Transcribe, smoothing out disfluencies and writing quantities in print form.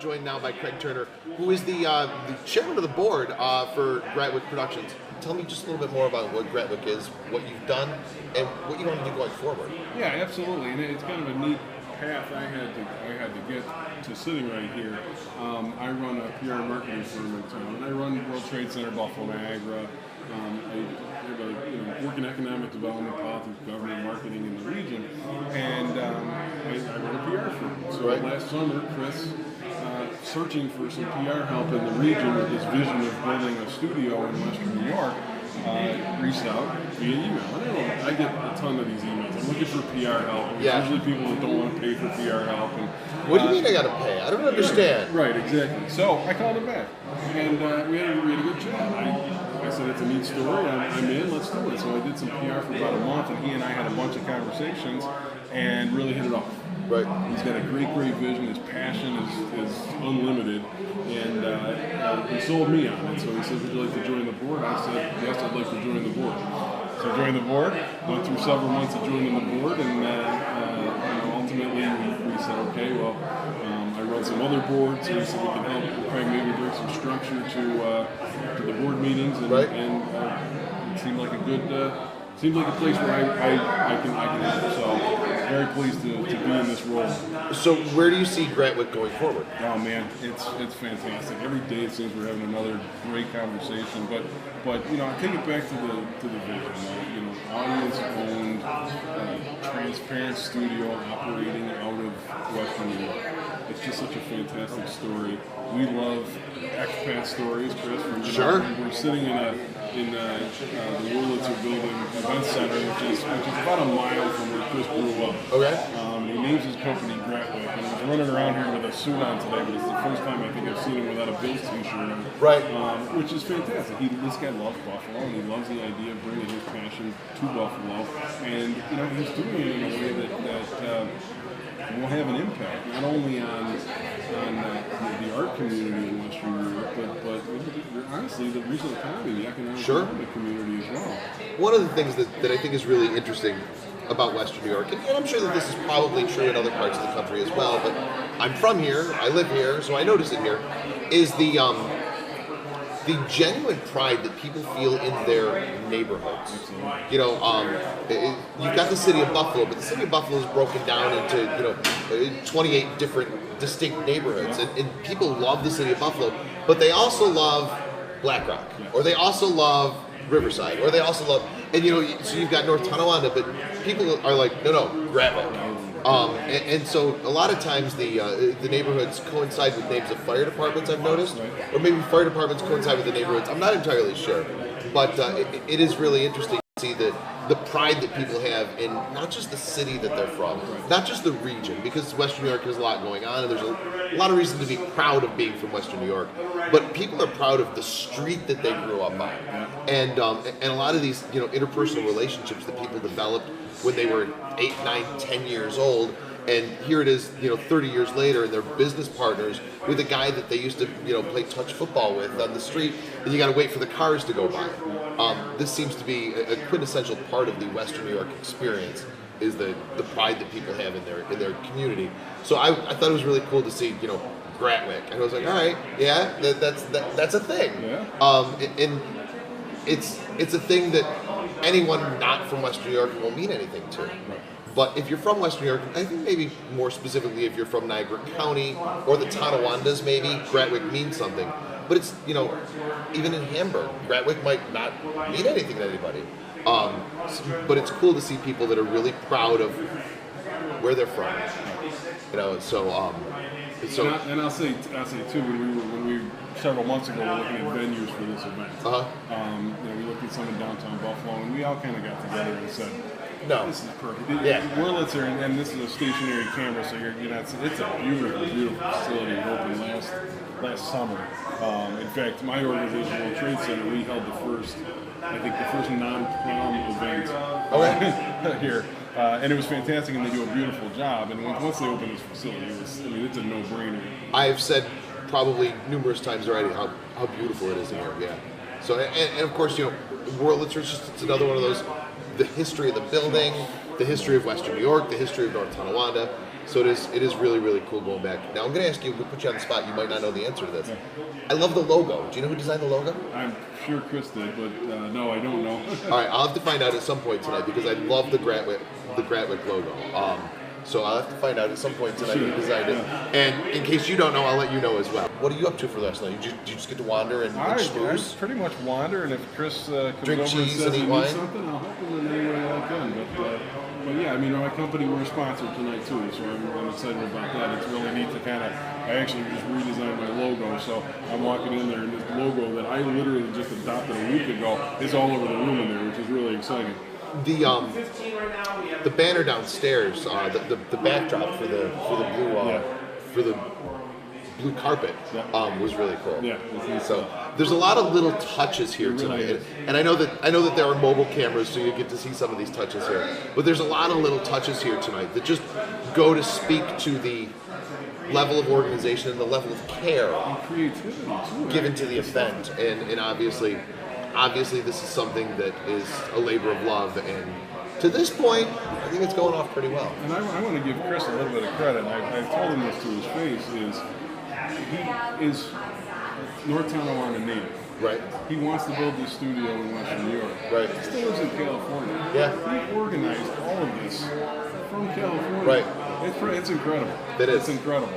joined now by Craig Turner, who is the chairman of the board for Gratwick Productions. Tell me just a little bit more about what Gratwick is, what you've done, and what you want to do going forward. Yeah, absolutely, and it's kind of a neat path I had to get to sitting right here. I run a PR and marketing firm in town, and I run World Trade Center, Buffalo, Niagara. I have a work in economic development, politics, government, marketing in the region, and I run a PR firm. So last summer, Chris, searching for some PR help in the region with his vision of building a studio in Western New York, reached out via email. I get a ton of these emails. I'm looking for PR help. It's usually people that don't want to pay for PR help. And, what do you mean I got to pay? I don't understand. Right, exactly. So I called him back, and we had a good chat. I said, it's a neat story. I'm in. Let's do it. So I did some PR for about a month, and he and I had a bunch of conversations and really hit it off. Right. He's got a great vision. His passion is unlimited, and he sold me on it. So he said, "Would you like to join the board?" I said, "Yes, I'd like to join the board." So I joined the board. Went through several months of joining the board, and ultimately we said, "Okay, well, I run some other boards, so we said we can help Craig maybe bring some structure to the board meetings, and it seemed like a good." Seems like a place where I can help. So very pleased to be in this role. So where do you see Gratwick going forward? Oh man, it's fantastic. Every day it seems we're having another great conversation. But I take it back to the vision. Audience owned, transparent studio operating out of Western New York. It's just such a fantastic story. We love expat stories, Chris. We're sitting in the Wurlitzer Building Event Center, which is about a mile from where Chris grew up. Okay. He names his company Gratwick, and he's running around here with a suit on today, but it's the first time I think I've seen him without a Bills t-shirt on. Right. Which is fantastic. This guy loves Buffalo, and he loves the idea of bringing his passion to Buffalo, and he's doing it in a way that will have an impact not only on the art community in Western New York, but honestly the regional economy, the economic community as well. One of the things that I think is really interesting about Western New York, and I'm sure that this is probably true in other parts of the country as well, but I'm from here, I live here, so I notice it here, is the genuine pride that people feel in their neighborhoods. You've got the city of Buffalo, but the city of Buffalo is broken down into 28 different distinct neighborhoods, and people love the city of Buffalo, but they also love Black Rock, or they also love Riverside, or they also love, and so you've got North Tonawanda, but people are like, no, Gratwick. And so a lot of times the neighborhoods coincide with names of fire departments, I've noticed, or maybe fire departments coincide with the neighborhoods. I'm not entirely sure, but it is really interesting to see the pride that people have in not just the city that they're from, not just the region, because Western New York has a lot going on, and there's a lot of reason to be proud of being from Western New York, but people are proud of the street that they grew up on, and a lot of these interpersonal relationships that people developed when they were 8, 9, 10 years old, and here it is 30 years later, and they're business partners with a guy that they used to play touch football with on the street, and you got to wait for the cars to go by. This seems to be a quintessential part of the Western New York experience, is the pride that people have in their community. So I thought it was really cool to see Gratwick, and I was like, all right, yeah, that's a thing. And it's a thing that anyone not from Western New York will mean anything to. But if you're from Western New York, I think maybe more specifically if you're from Niagara County or the Tonawandas, maybe Gratwick means something. But it's, even in Hamburg, Gratwick might not mean anything to anybody. But it's cool to see people that are really proud of where they're from. And I'll say too, when we several months ago were looking at venues for this event. We looked at some in downtown Buffalo, and we all kind of got together and said, "No, this is perfect." Wurlitzer, and this is a stationary camera, so it's a beautiful facility. It opened last summer. In fact, my organization, World Trade Center, we held the first non-prom event here. And it was fantastic, and they do a beautiful job. And once they open this facility, it's a no-brainer. I've said probably numerous times already how beautiful it is in here. Yeah. So and of course Wurlitzer is it's another one of those. The history of the building, the history of Western New York, the history of North Tonawanda. So it is really, really cool going back. Now I'm going to ask you, we'll put you on the spot. You might not know the answer to this. Yeah. I love the logo. Do you know who designed the logo? I'm sure Chris did, but no, I don't know. All right, I'll have to find out at some point tonight because I love the Gratwick logo. So I'll have to find out at some point tonight who designed it. And in case you don't know, I'll let you know as well. What are you up to for the rest of the night? You just get to wander and I schmooze? pretty much wander, and if Chris comes Drink over cheese and says and eat he wine? needs something, I'll help him in any way I can. But yeah, I mean, my company, we're sponsored tonight too, so I'm excited about that. It's really neat to kind of, I actually just redesigned my logo, so I'm walking in there, and this logo that I literally just adopted a week ago is all over the room in there, which is really exciting. The banner downstairs, the backdrop for the blue carpet was really cool. Yeah, so there's a lot of little touches here tonight, and I know that there are mobile cameras, so you get to see some of these touches here. But there's a lot of little touches here tonight that just go to speak to the level of organization and the level of care and creativity too, given to the event, and obviously this is something that is a labor of love, and to this point, I think it's going off pretty well. And I want to give Chris a little bit of credit, and I've told him this to his face, he is North Tonawanda native. Right. He wants to build this studio in Western New York. Right. He still lives in California. Yeah. He organized all of this from California. Right. It's incredible. It is. It's incredible.